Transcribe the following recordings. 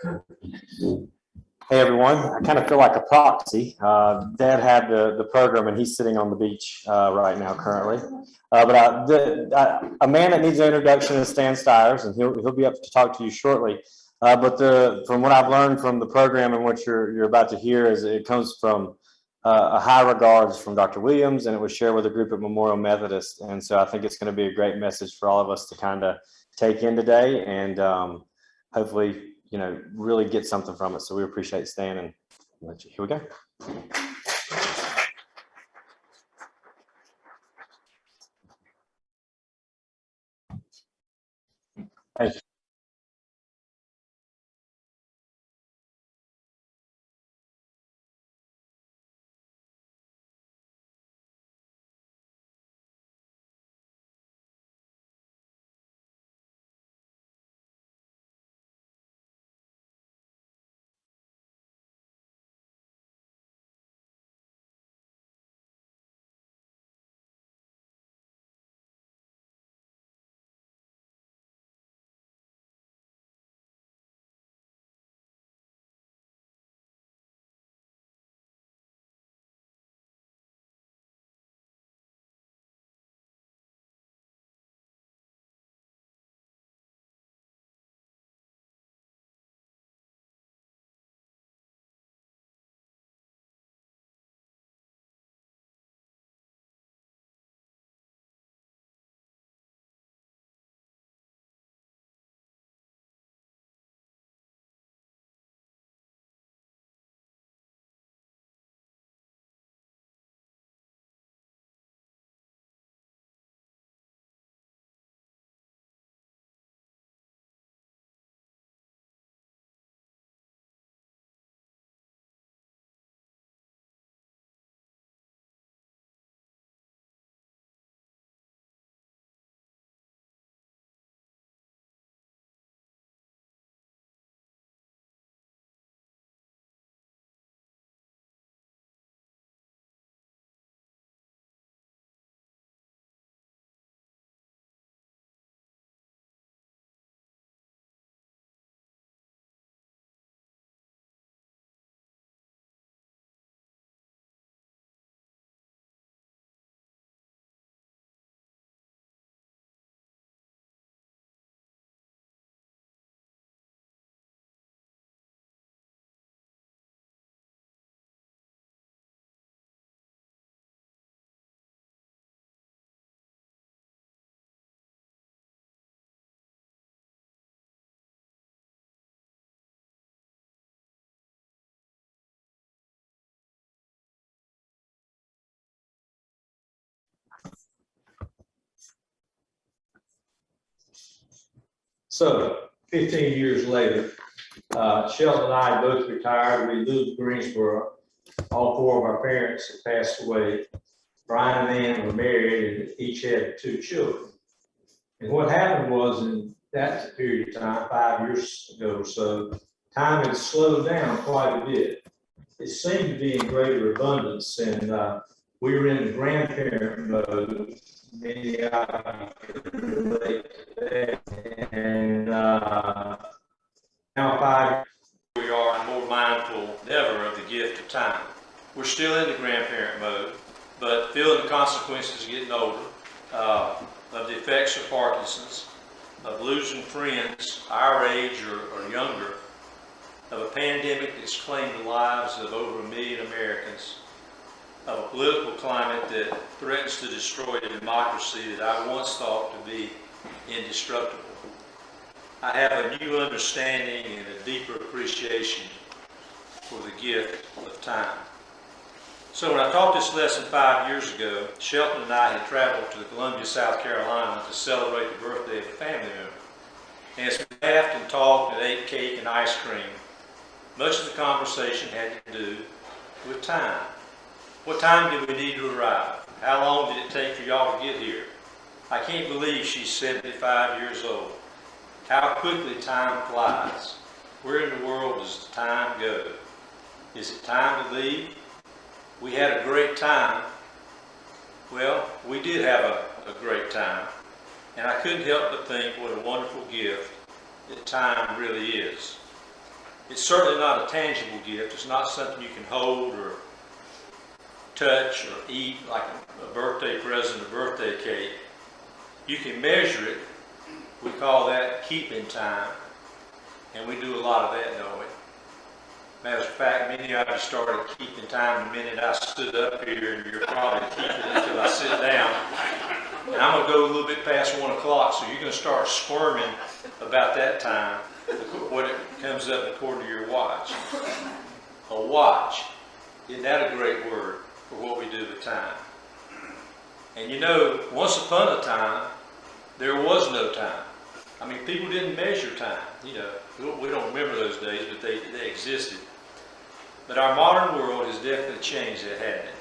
Hey everyone, I kind of feel like a proxy. Dad had the program and he's sitting on the beach right now currently. A man that needs an introduction is Stan Styers, and he'll be up to talk to you shortly. From what I've learned from the program and what you're about to hear is it comes from a high regards from Dr. Williams, and it was shared with a group at Memorial Methodist. And so I think it's going to be a great message for all of us to kind of take in today, and hopefully really get something from it. So we appreciate Stan, and here we go. Thank you. So 15 years later, Sheldon and I both retired. We moved to Greensboro. All four of our parents had passed away. Brian and Ann were married and each had 2 children. And what happened was, in that period of time, 5 years ago or so, time had slowed down quite a bit. It seemed to be in greater abundance, and we were in the grandparent mode. Many of you can relate to that. And now 5 we are more mindful than ever of the gift of time. We're still in the grandparent mode, but feeling the consequences of getting older, of the effects of Parkinson's, of losing friends our age or younger, of a pandemic that's claimed the lives of over 1 million Americans, of a political climate that threatens to destroy a democracy that I once thought to be indestructible. I have a new understanding and a deeper appreciation for the gift of time. So when I taught this lesson 5 years ago, Shelton and I had traveled to Columbia, South Carolina to celebrate the birthday of a family member. And as we laughed and talked and ate cake and ice cream, much of the conversation had to do with time. What time did we need to arrive? How long did it take for y'all to get here? I can't believe she's 75 years old. How quickly time flies. Where in the world does time go? Is it time to leave? We had a great time. Well, we did have a great time. And I couldn't help but think what a wonderful gift that time really is. It's certainly not a tangible gift. It's not something you can hold or touch or eat like a birthday present or birthday cake. You can measure it. We call that keeping time. And we do a lot of that, don't we? Matter of fact, many of you started keeping time the minute I stood up here, and you're probably keeping it until I sit down. And I'm going to go a little bit past 1 o'clock, so you're going to start squirming about that time, what it comes up according to your watch. A watch. Isn't that a great word for what we do with time? And you know, once upon a time, there was no time. I mean, people didn't measure time. You know, we don't remember those days, but they existed. But our modern world has definitely changed that, hasn't it?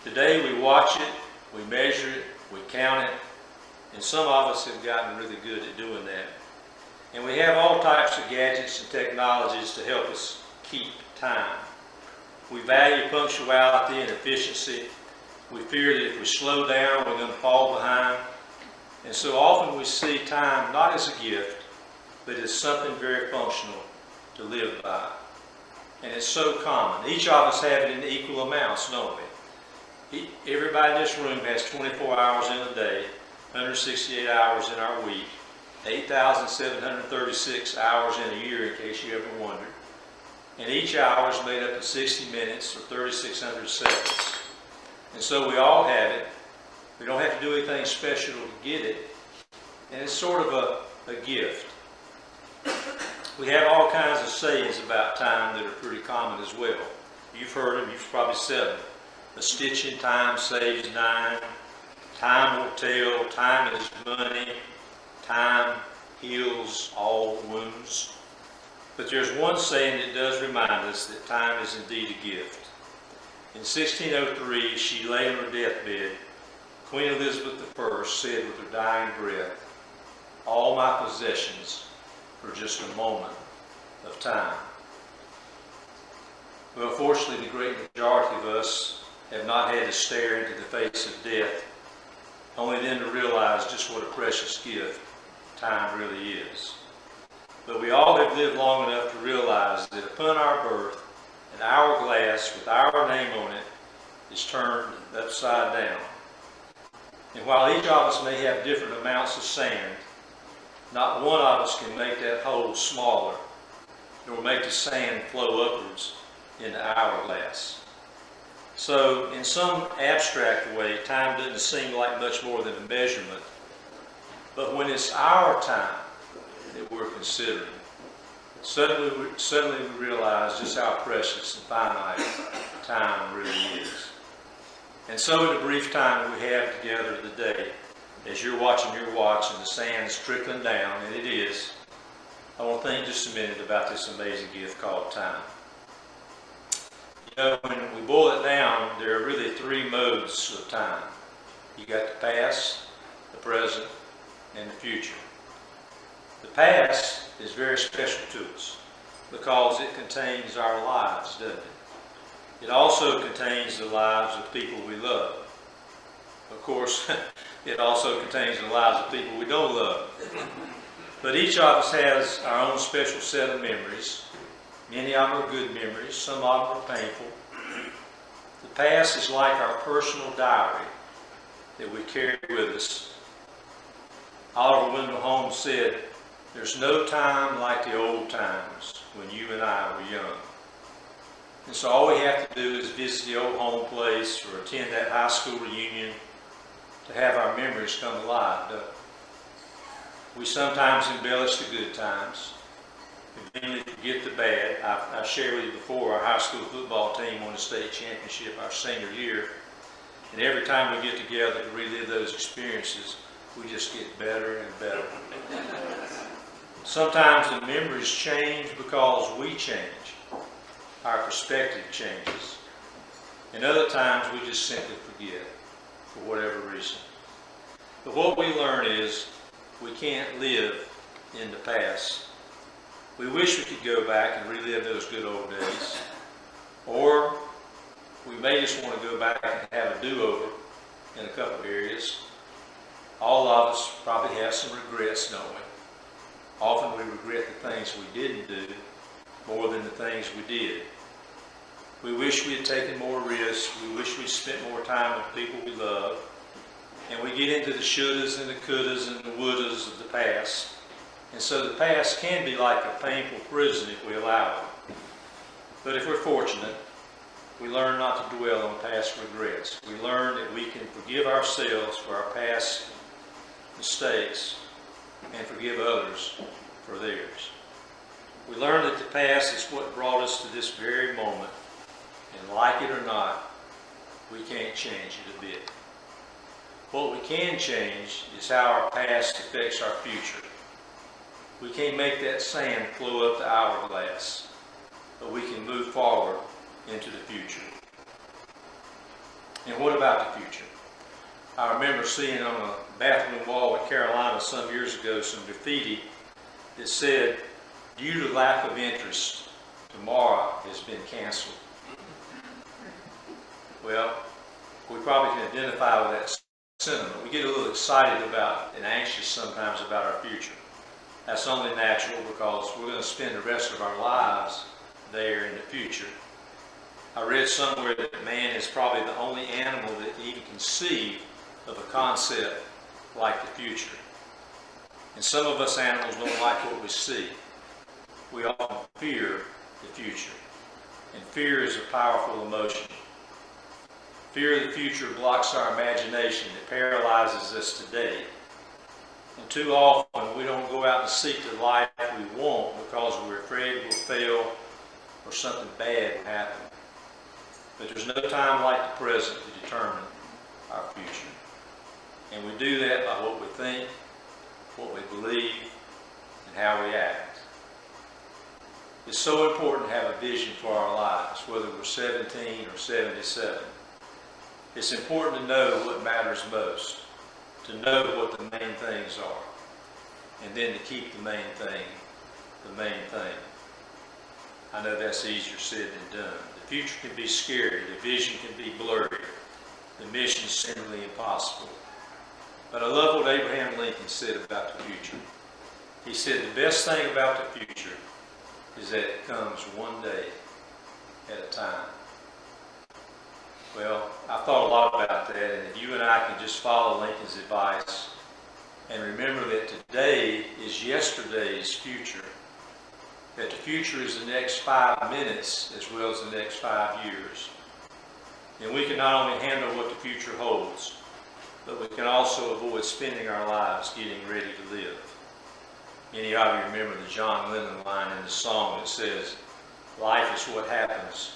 Today we watch it, we measure it, we count it, and some of us have gotten really good at doing that. And we have all types of gadgets and technologies to help us keep time. We value punctuality and efficiency. We fear that if we slow down, we're going to fall behind. And so often we see time not as a gift, but as something very functional to live by. And it's so common. Each of us have it in equal amounts, don't we? Everybody in this room has 24 hours in a day, 168 hours in our week, 8,736 hours in a year, in case you ever wondered. And each hour is made up of 60 minutes or 3,600 seconds. And so we all have it. We don't have to do anything special to get it. And it's sort of a gift. We have all kinds of sayings about time that are pretty common as well. You've heard them, you've probably said them. A stitch in time saves 9. Time will tell. Time is money. Time heals all wounds. But there's one saying that does remind us that time is indeed a gift. In 1603, she lay on her deathbed. Queen Elizabeth I said with her dying breath, "All my possessions for just a moment of time." Well, fortunately, the great majority of us have not had to stare into the face of death, only then to realize just what a precious gift time really is. But we all have lived long enough to realize that upon our birth, an hourglass with our name on it is turned upside down. And while each of us may have different amounts of sand, not one of us can make that hole smaller, nor make the sand flow upwards in the hourglass. So, in some abstract way, time doesn't seem like much more than a measurement. But when it's our time that we're considering, suddenly we realize just how precious and finite time really is. And so, in the brief time that we have together today, as you're watching your watch and the sand is trickling down, and it is, I want to think just a minute about this amazing gift called time. You know, when we boil it down, there are really 3 modes of time. You got the past, the present, and the future. The past is very special to us because it contains our lives, doesn't it? It also contains the lives of people we love. Of course, it also contains the lives of people we don't love. But each of us has our own special set of memories. Many of them are good memories, some of them are painful. The past is like our personal diary that we carry with us. Oliver Wendell Holmes said, "There's no time like the old times when you and I were young." And so all we have to do is visit the old home place or attend that high school reunion to have our memories come alive, don't we? We sometimes embellish the good times. We generally forget the bad. I've shared with you before, our high school football team won the state championship our senior year. And every time we get together to relive those experiences, we just get better and better. Sometimes the memories change because we change. Our perspective changes. And other times we just simply forget for whatever reason. But what we learn is we can't live in the past. We wish we could go back and relive those good old days. Or we may just want to go back and have a do-over in a couple areas. All of us probably have some regrets, don't we? Often we regret the things we didn't do more than the things we did. We wish we had taken more risks. We wish we'd spent more time with people we love. And we get into the shouldas and the couldas and the wouldas of the past. And so the past can be like a painful prison if we allow it. But if we're fortunate, we learn not to dwell on past regrets. We learn that we can forgive ourselves for our past mistakes and forgive others for theirs. We learn that the past is what brought us to this very moment, and like it or not, we can't change it a bit. What we can change is how our past affects our future. We can't make that sand flow up the hourglass, but we can move forward into the future. And what about the future? I remember seeing on a bathroom wall at Carolina some years ago some graffiti that said, "Due to lack of interest, tomorrow has been canceled." Well, we probably can identify with that sentiment. We get a little excited about and anxious sometimes about our future. That's only natural because we're going to spend the rest of our lives there in the future. I read somewhere that man is probably the only animal that can even conceive of a concept like the future. And some of us animals don't like what we see. We often fear the future. And fear is a powerful emotion. Fear of the future blocks our imagination. It paralyzes us today. And too often we don't go out and seek the life we want because we're afraid we'll fail or something bad will happen. But there's no time like the present to determine our future. And we do that by what we think, what we believe, and how we act. It's so important to have a vision for our lives, whether we're 17 or 77. It's important to know what matters most, to know what the main things are, and then to keep the main thing the main thing. I know that's easier said than done. The future can be scary, the vision can be blurry, the mission seemingly impossible. But I love what Abraham Lincoln said about the future. He said the best thing about the future is that it comes one day at a time. Well, I've thought a lot about that, and if you and I can just follow Lincoln's advice and remember that today is yesterday's future, that the future is the next 5 minutes as well as the next 5 years. And we can not only handle what the future holds, but we can also avoid spending our lives getting ready to live. Many of you remember the John Lennon line in the song that says, "Life is what happens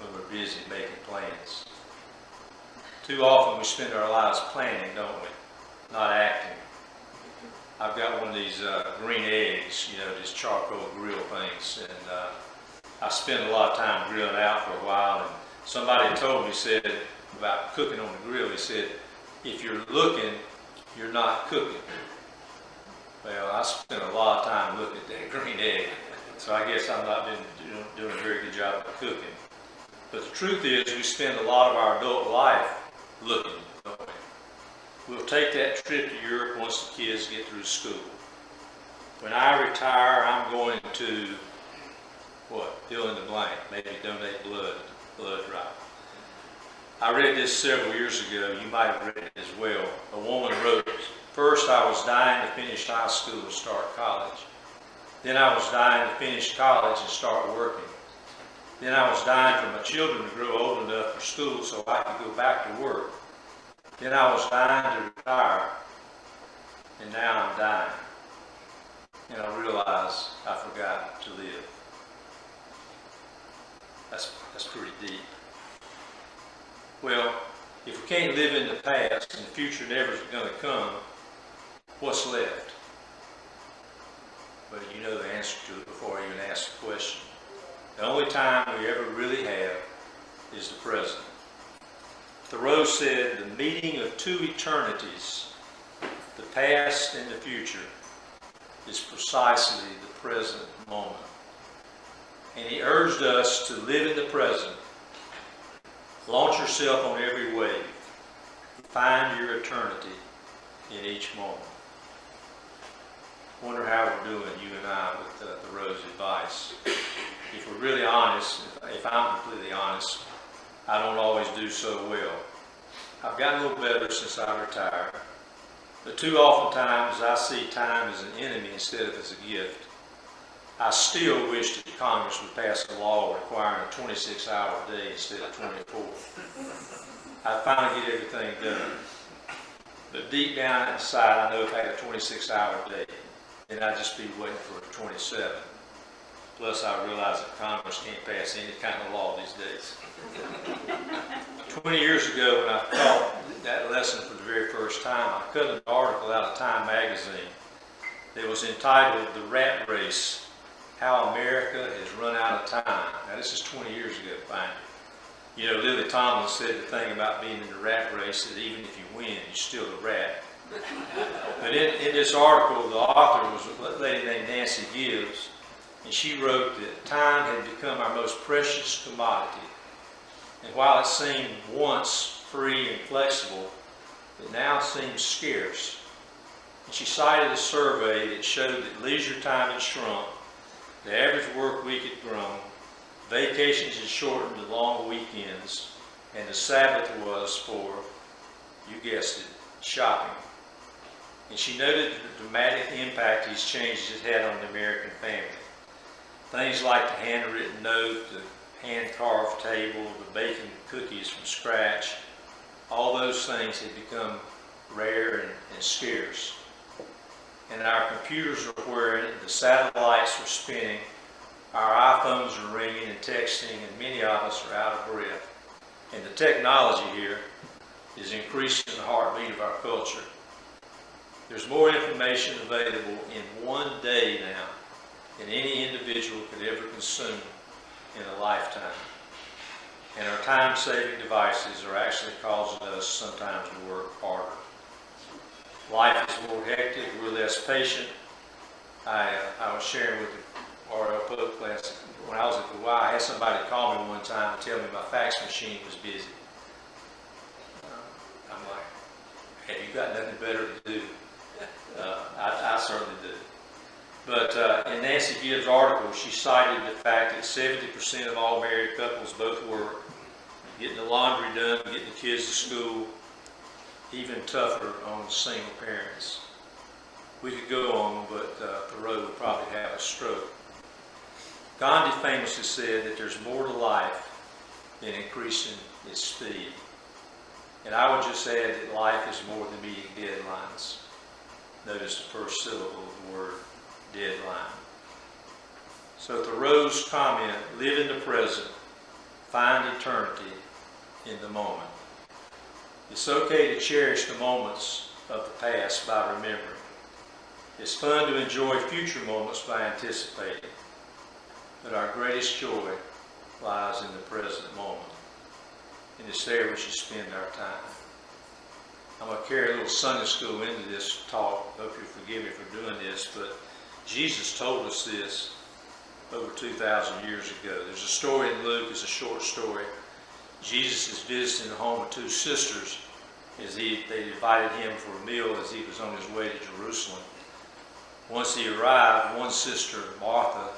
when we're busy making plans." Too often we spend our lives planning, don't we? Not acting. I've got one of these green eggs, these charcoal grill things, and I spent a lot of time grilling out for a while, and somebody told me, said, about cooking on the grill, he said, if you're looking, you're not cooking. Well, I spent a lot of time looking at that green egg, so I guess I've not been doing a very good job of cooking. But the truth is, we spend a lot of our adult life looking, don't we? We'll take that trip to Europe once the kids get through school. When I retire, I'm going to, fill in the blank, maybe donate blood drive. I read this several years ago, you might have read it as well. A woman wrote, "First I was dying to finish high school and start college. Then I was dying to finish college and start working. Then I was dying for my children to grow old enough for school so I could go back to work. Then I was dying to retire, and now I'm dying. And I realize I forgot to live." That's pretty deep. Well, if we can't live in the past and the future never is going to come, what's left? Well, you know the answer to it before I even ask the question. The only time we ever really have is the present. Thoreau said, "The meeting of two eternities, the past and the future, is precisely the present moment." And he urged us to live in the present. Launch yourself on every wave. Find your eternity in each moment. Wonder how we're doing, you and I, with Thoreau's advice. really honest, if I'm completely honest, I don't always do so well. I've gotten a little better since I retired, but too often times I see time as an enemy instead of as a gift. I still wish that Congress would pass a law requiring a 26-hour day instead of 24. I finally get everything done. But deep down inside, I know if I had a 26-hour day, then I'd just be waiting for a 27. Plus, I realize that Congress can't pass any kind of law these days. 20 years ago, when I taught that lesson for the very first time, I cut an article out of Time magazine that was entitled "The Rat Race: How America Has Run Out of Time." Now, this is 20 years ago, find it. You know, Lily Tomlin said the thing about being in the rat race is even if you win, you're still a rat. But in this article, the author was a lady named Nancy Gibbs, and she wrote that time had become our most precious commodity. And while it seemed once free and flexible, it now seems scarce. And she cited a survey that showed that leisure time had shrunk, the average work week had grown, vacations had shortened to long weekends, and the Sabbath was for, you guessed it, shopping. And she noted the dramatic impact these changes had had on the American family. Things like the handwritten note, the hand-carved table, the baking cookies from scratch, all those things had become rare and scarce. And our computers are whirring, the satellites are spinning, our iPhones are ringing and texting, and many of us are out of breath. And the technology here is increasing the heartbeat of our culture. There's more information available in one day now than any individual could ever consume in a lifetime. And our time-saving devices are actually causing us sometimes to work harder. Life is more hectic, we're less patient. I was sharing with the RL Pope class, when I was at the Y, I had somebody call me one time and tell me my fax machine was busy. I'm like, have you got nothing better to do? I certainly do. But in Nancy Gibbs' article, she cited the fact that 70% of all married couples both work, getting the laundry done, getting the kids to school, even tougher on single parents. We could go on, but Thoreau would probably have a stroke. Gandhi famously said that there's more to life than increasing its speed. And I would just add that life is more than meeting deadlines. Notice the first syllable of the word deadline. So Thoreau's comment, live in the present, find eternity in the moment. It's okay to cherish the moments of the past by remembering. It's fun to enjoy future moments by anticipating. But our greatest joy lies in the present moment. And it's there we should spend our time. I'm going to carry a little Sunday school into this talk. Hope you'll forgive me for doing this, but Jesus told us this over 2,000 years ago. There's a story in Luke, it's a short story. Jesus is visiting the home of two sisters as they invited him for a meal as he was on his way to Jerusalem. Once he arrived, one sister, Martha,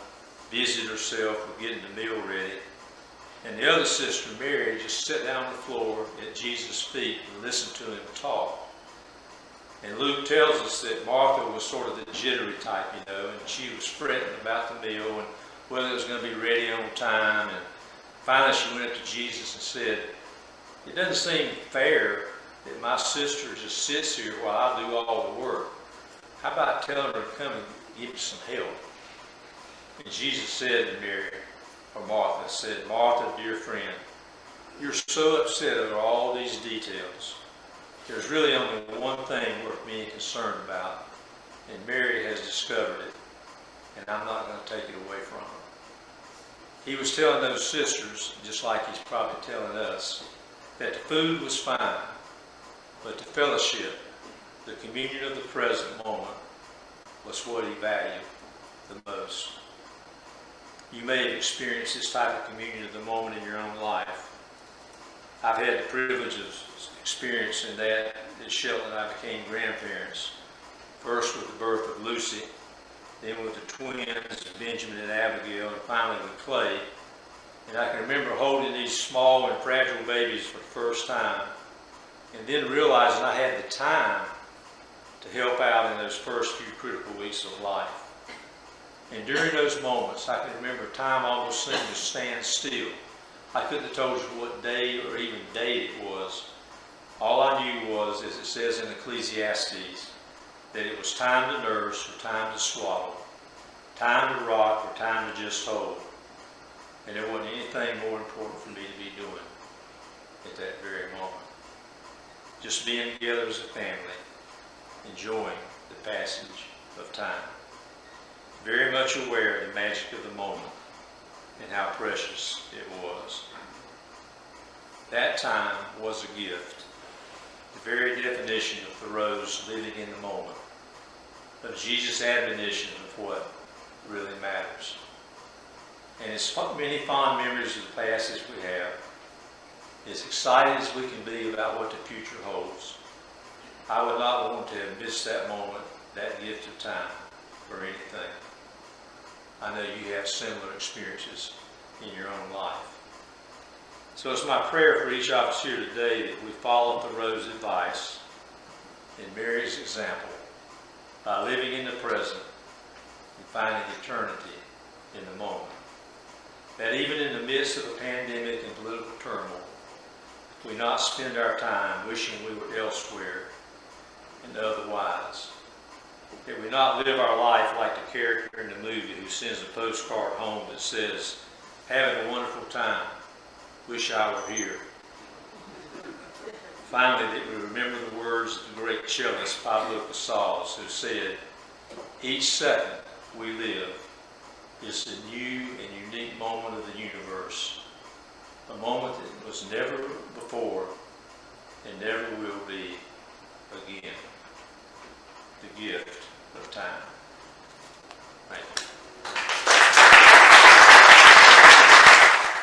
busied herself with getting the meal ready. And the other sister, Mary, just sat down on the floor at Jesus' feet and listened to him talk. And Luke tells us that Martha was sort of the jittery type, you know, and she was fretting about the meal and whether it was going to be ready on time. And finally she went up to Jesus and said, it doesn't seem fair that my sister just sits here while I do all the work. How about telling her to come and give me some help? And Jesus said to Mary, or Martha, said, Martha, dear friend, you're so upset over all these details. There's really only one thing worth being concerned about, and Mary has discovered it, and I'm not going to take it away from her. He was telling those sisters, just like he's probably telling us, that the food was fine, but the fellowship, the communion of the present moment, was what he valued the most. You may have experienced this type of communion of the moment in your own life. I've had the privilege of experiencing that as Shelton and I became grandparents. First with the birth of Lucy, then with the twins, Benjamin and Abigail, and finally with Clay. And I can remember holding these small and fragile babies for the first time, and then realizing I had the time to help out in those first few critical weeks of life. And during those moments, I can remember time almost seemed to stand still. I couldn't have told you what day or even date it was. All I knew was, as it says in Ecclesiastes, that it was time to nurse or time to swaddle, time to rock or time to just hold. And there wasn't anything more important for me to be doing at that very moment. Just being together as a family, enjoying the passage of time. Very much aware of the magic of the moment and how precious it was. That time was a gift. The very definition of Thoreau's living in the moment, of Jesus' admonition of what really matters. And as many fond memories of the past as we have, as excited as we can be about what the future holds, I would not want to have missed that moment, that gift of time, for anything. I know you have similar experiences in your own life. So it's my prayer for each of us here today that we follow Thoreau's advice and Mary's example by living in the present and finding eternity in the moment. That even in the midst of a pandemic and political turmoil, we not spend our time wishing we were elsewhere and otherwise. That we not live our life like the character in the movie who sends a postcard home that says, "Having a wonderful time. Wish I were here." Finally, that we remember the words of the great cellist Pablo Casals, who said, "Each second we live is a new and unique moment of the universe, a moment that was never before and never will be